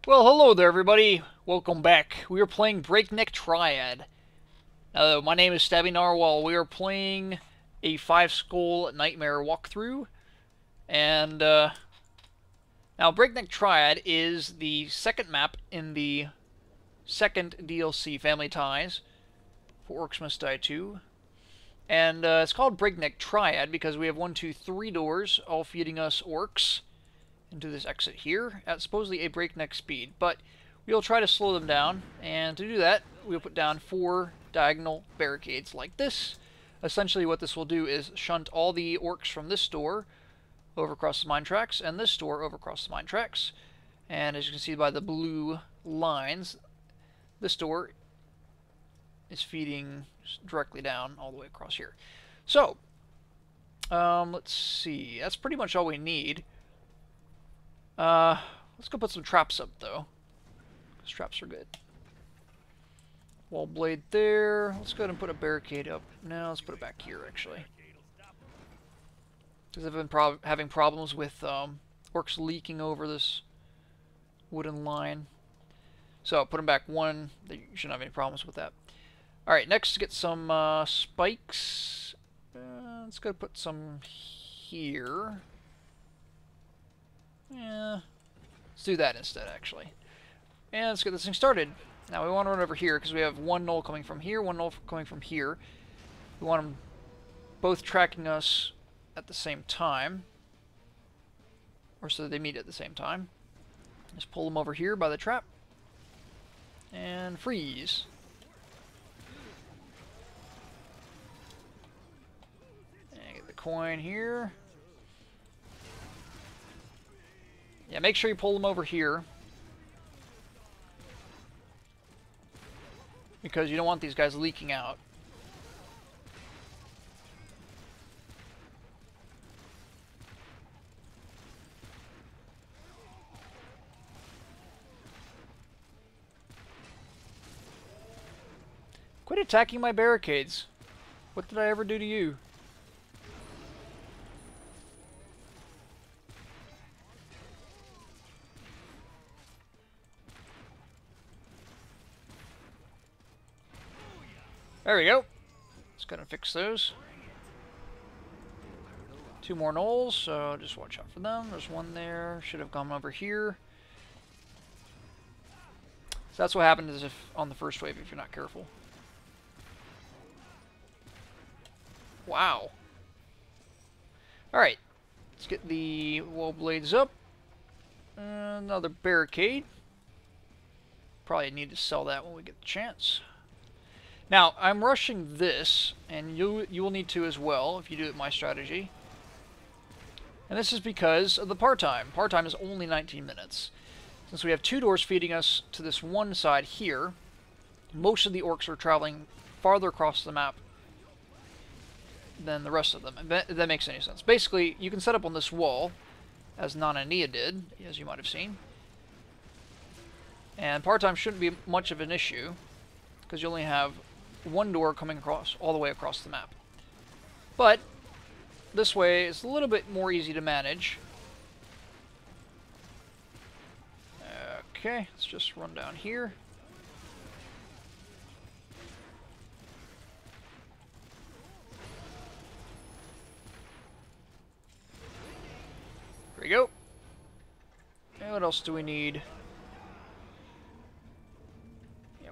Well, hello there, everybody. Welcome back. We are playing Breakneck Triad. My name is Stabby Narwhal. We are playing a 5-skull nightmare walkthrough. And now, Breakneck Triad is the second map in the second DLC, Family Ties, for Orcs Must Die 2. And it's called Breakneck Triad because we have 1, 2, 3 doors, all feeding us orcs into this exit here at supposedly a breakneck speed. But we'll try to slow them down, and to do that, we'll put down 4 diagonal barricades like this. Essentially what this will do is shunt all the orcs from this door over across the mine tracks, and this door over across the mine tracks. And as you can see by the blue lines, this door is feeding directly down all the way across here. So, let's see. That's pretty much all we need. Let's go put some traps up, though. Because traps are good. Wall blade there. Let's go ahead and put a barricade up. No, let's put it back here, actually. Because I've been having problems with orcs leaking over this wooden line. So, put them back 1. You shouldn't have any problems with that. Alright, next, get some spikes. Let's go put some here. Yeah, let's do that instead, actually. And let's get this thing started. Now, we want to run over here, because we have 1 null coming from here, 1 null coming from here. We want them both tracking us at the same time. Or so they meet at the same time. Just pull them over here by the trap. And freeze. And get the coin here. Yeah, make sure you pull them over here. Because you don't want these guys leaking out. Quit attacking my barricades. What did I ever do to you? There we go. Let's go and fix those. 2 more gnolls, so just watch out for them. There's 1 there. Should have gone over here. So that's what happens if on the first wave if you're not careful. Wow. Alright. Let's get the wall blades up. Another barricade. Probably need to sell that when we get the chance. Now, I'm rushing this, and you will need to as well, if you do it my strategy. And this is because of the par time. Par time is only 19 minutes. Since we have 2 doors feeding us to this one side here, most of the orcs are traveling farther across the map than the rest of them, if that makes any sense. Basically, you can set up on this wall, as Nanania did, as you might have seen. And par time shouldn't be much of an issue, because you only have 1 door coming across, all the way across the map. But this way is a little bit more easy to manage. Okay, let's just run down here. There we go. And what else do we need?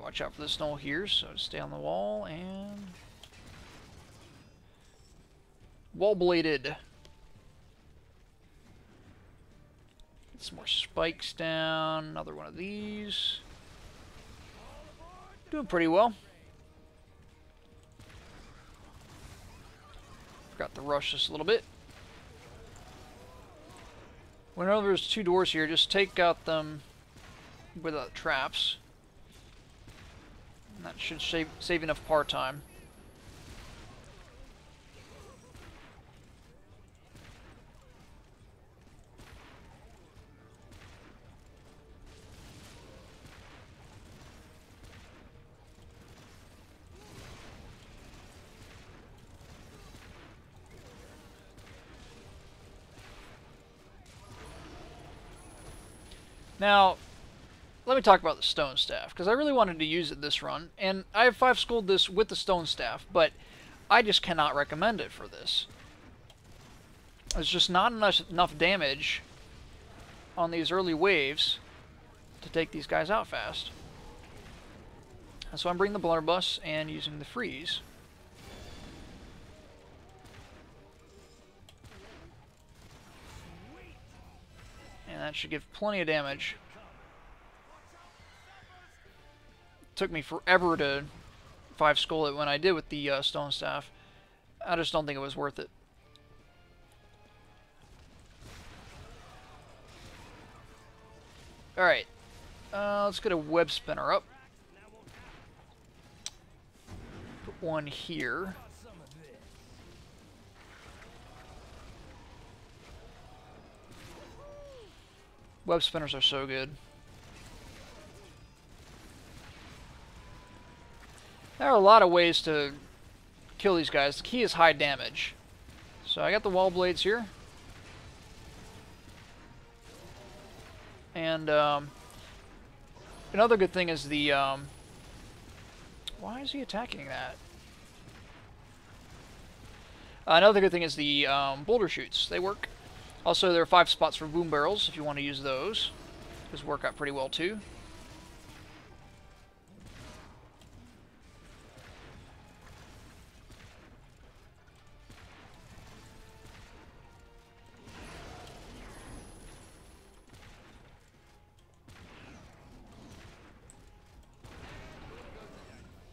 Watch out for the snow here, so stay on the wall, and wall bladed. Get some more spikes down, another one of these. Doing pretty well. Forgot to rush this a little bit. Whenever there's 2 doors here, just take out them without traps. That should save enough par time. Now, let me talk about the stone staff, because I really wanted to use it this run, and I have 5 schooled this with the stone staff, but I just cannot recommend it for this. There's just not enough damage on these early waves to take these guys out fast. And so I'm bringing the blunderbuss and using the freeze. And that should give plenty of damage. Took me forever to 5 skull it when I did with the stone staff. I just don't think it was worth it. Alright, let's get a web spinner up. Put one here. Web spinners are so good. There are a lot of ways to kill these guys. The key is high damage. So I got the wall blades here. And another good thing is the... why is he attacking that? Another good thing is the boulder shoots. They work. Also, there are 5 spots for boom barrels if you want to use those. Those work out pretty well too.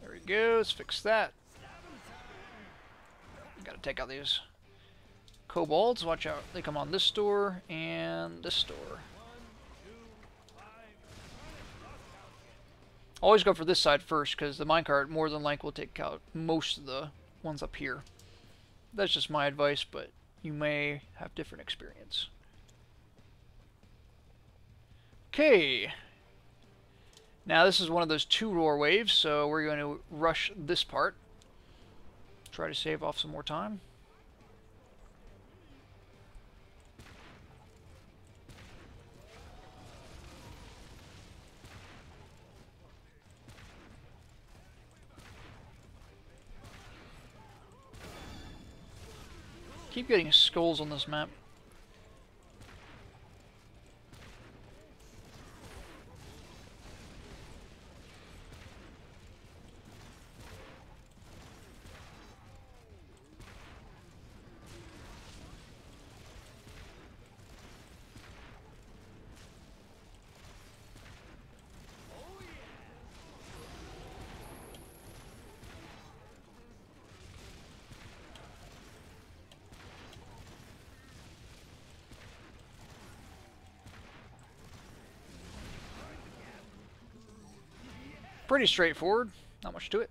There we go. Let's fix that. Gotta take out these kobolds. Watch out. They come on this door and this door. Always go for this side first, because the minecart more than likely will take out most of the ones up here. That's just my advice, but you may have different experience. Okay. Now this is one of those 2 roar waves, so we're going to rush this part. Try to save off some more time. Keep getting skulls on this map. Pretty straightforward, not much to it.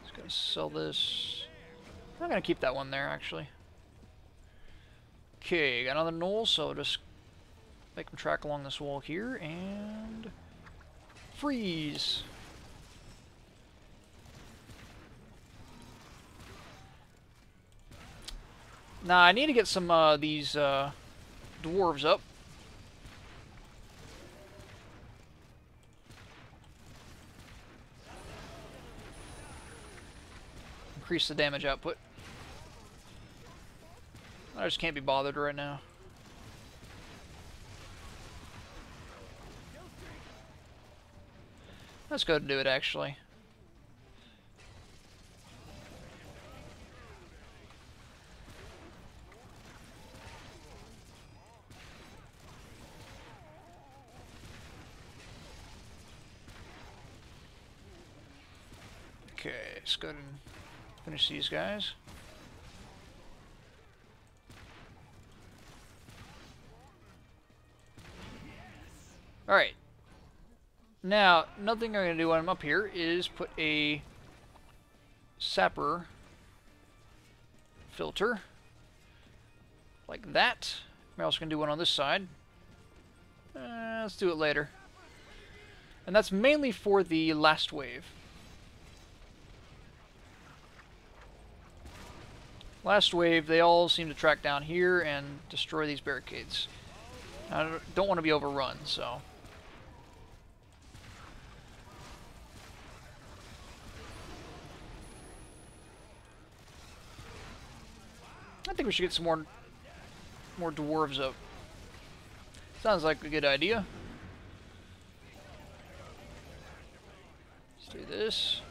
Just gonna sell this. I'm gonna keep that one there actually. Okay, got another knoll, so just make them track along this wall here and freeze. Now I need to get some these dwarves up. Increase the damage output. I just can't be bothered right now. Let's go to do it actually. Okay, let's go ahead and finish these guys. Alright. Now, another thing I'm going to do when I'm up here is put a sapper filter. Like that. I'm also going to do one on this side. Let's do it later. And that's mainly for the last wave. Last wave, they all seem to track down here and destroy these barricades. I don't want to be overrun, so... I think we should get some more dwarves up. Sounds like a good idea. Let's do this.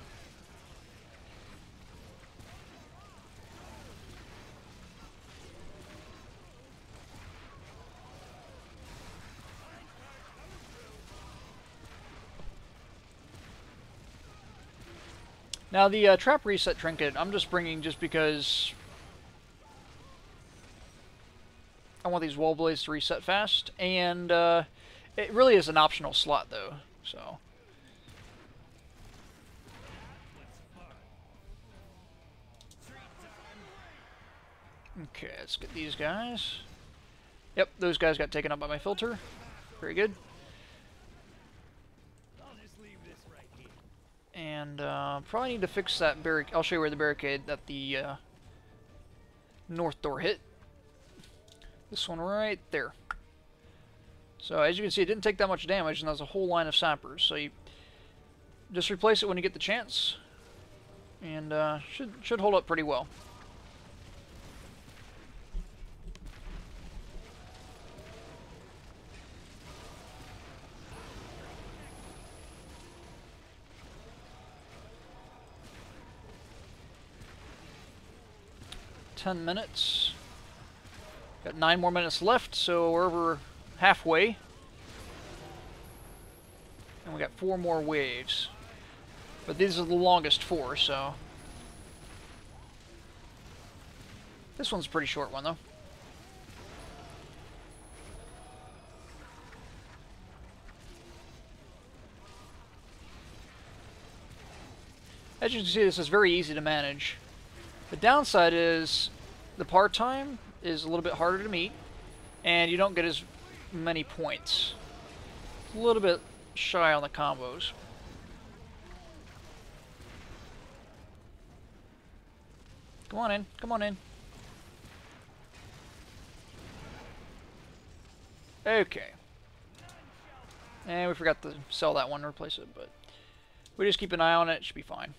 Now the trap reset trinket, I'm just bringing just because I want these wall blades to reset fast, and it really is an optional slot though, so. Okay, let's get these guys. Yep, those guys got taken up by my filter. Very good. And probably need to fix that barricade. I'll show you where the barricade that the north door hit. This one right there. So as you can see, it didn't take that much damage, and there's a whole line of sappers. So you just replace it when you get the chance, and should hold up pretty well. $10. Got 9 more minutes left, so we're over halfway. And we got 4 more waves. But these are the longest 4, so... This one's a pretty short one, though. As you can see, this is very easy to manage. The downside is the part time is a little bit harder to meet, and you don't get as many points. It's a little bit shy on the combos. Come on in, come on in. Okay. And we forgot to sell that one and replace it, but we just keep an eye on it, it should be fine.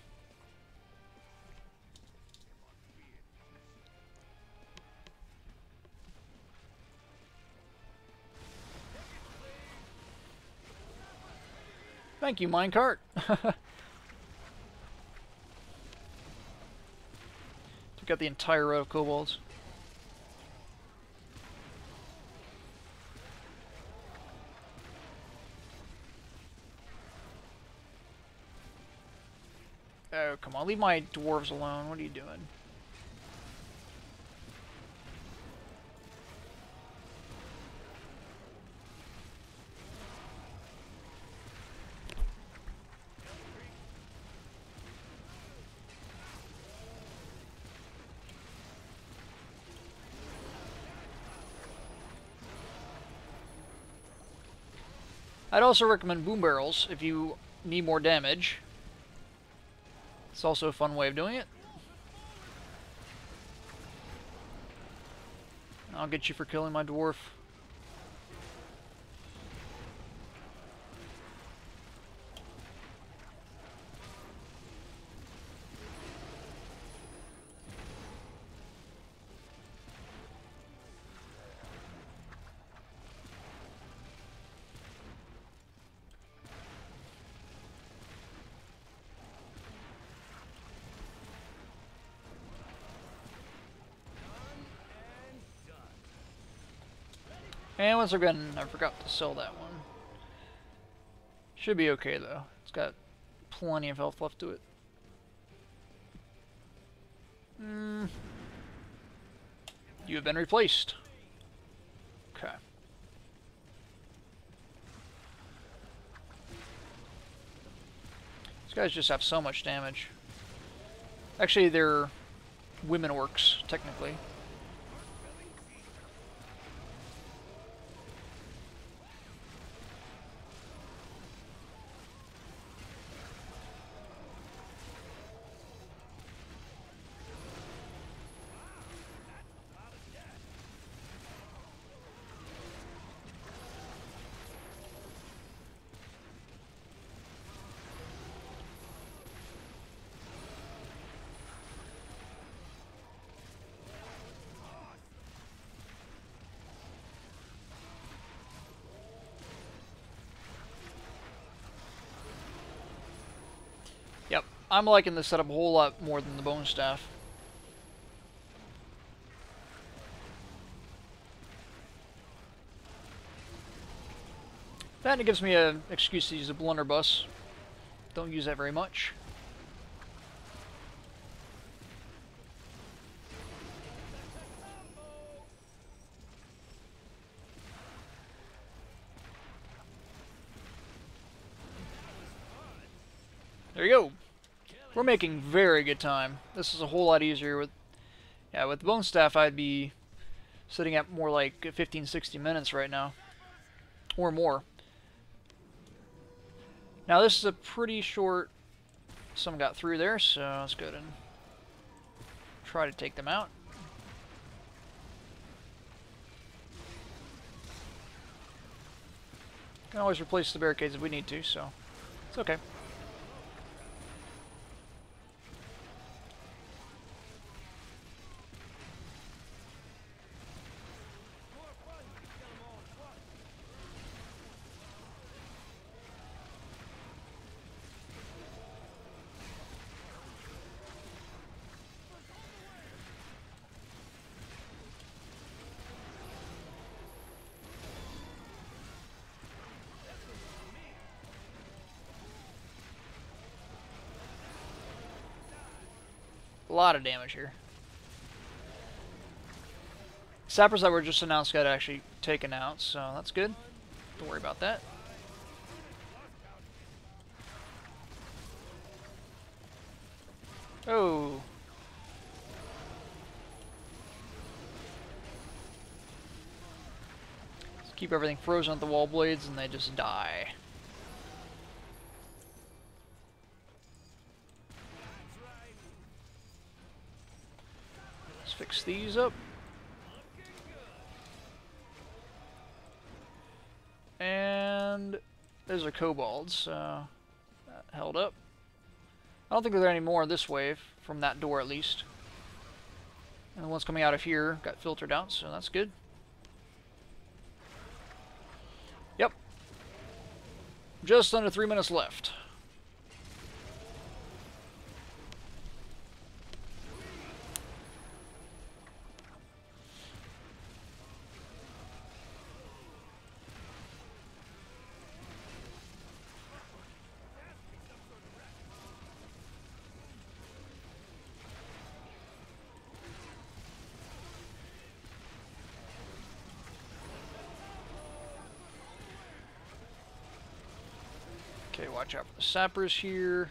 Thank you, minecart. Took out the entire row of kobolds. Oh, come on. Leave my dwarves alone. What are you doing? I'd also recommend boom barrels if you need more damage. It's also a fun way of doing it. I'll get you for killing my dwarf. And once again, I forgot to sell that one. Should be okay though. It's got plenty of health left to it. You have been replaced. Okay. These guys just have so much damage. Actually, they're women orcs, technically. I'm liking this setup a whole lot more than the bone staff. And it gives me an excuse to use a blunderbuss. Don't use that very much. There you go. We're making very good time. This is a whole lot easier with... Yeah, with the bone staff I'd be sitting at more like 15-60 minutes right now. Or more. Now this is a pretty short... Some got through there, so let's go ahead and try to take them out. Can always replace the barricades if we need to, so it's okay. A lot of damage here. Sappers that were just announced got actually taken out, so that's good. Don't worry about that. Oh. Just keep everything frozen at the wall blades and they just die. Fix these up. And those are kobolds. That held up. I don't think there are any more this wave, from that door at least. And the ones coming out of here got filtered out, so that's good. Yep. Just under 3 minutes left. Okay, watch out for the sappers here.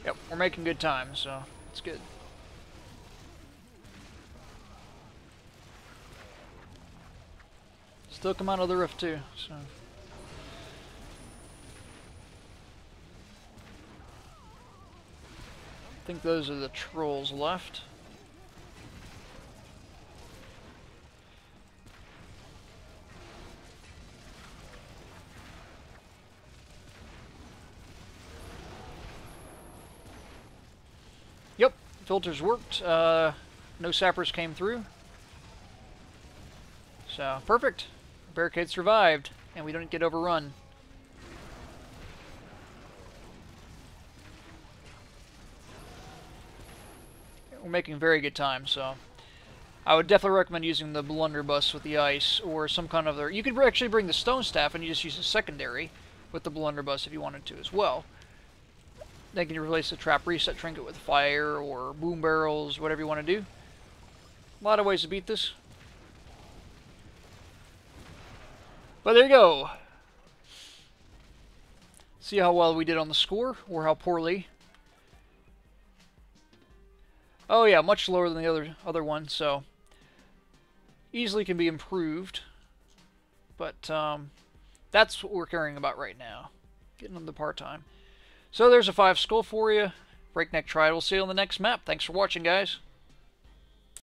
Yep, we're making good time, so it's good. Still come out of the rift too, so... I think those are the trolls left. Yep, filters worked. No sappers came through. So, perfect. Barricade survived, and we don't get overrun. We're making very good time, so I would definitely recommend using the blunderbuss with the ice or some kind of other. You could actually bring the stone staff and you just use a secondary with the blunderbuss if you wanted to as well. Then you can replace the trap reset trinket with fire or boom barrels, whatever you want to do. A lot of ways to beat this. But there you go. See how well we did on the score, or how poorly. Oh yeah, much lower than the other one, so easily can be improved. But that's what we're caring about right now, getting on the part-time. So there's a 5 skull for you, Breakneck Triad. We'll see you on the next map. Thanks for watching, guys.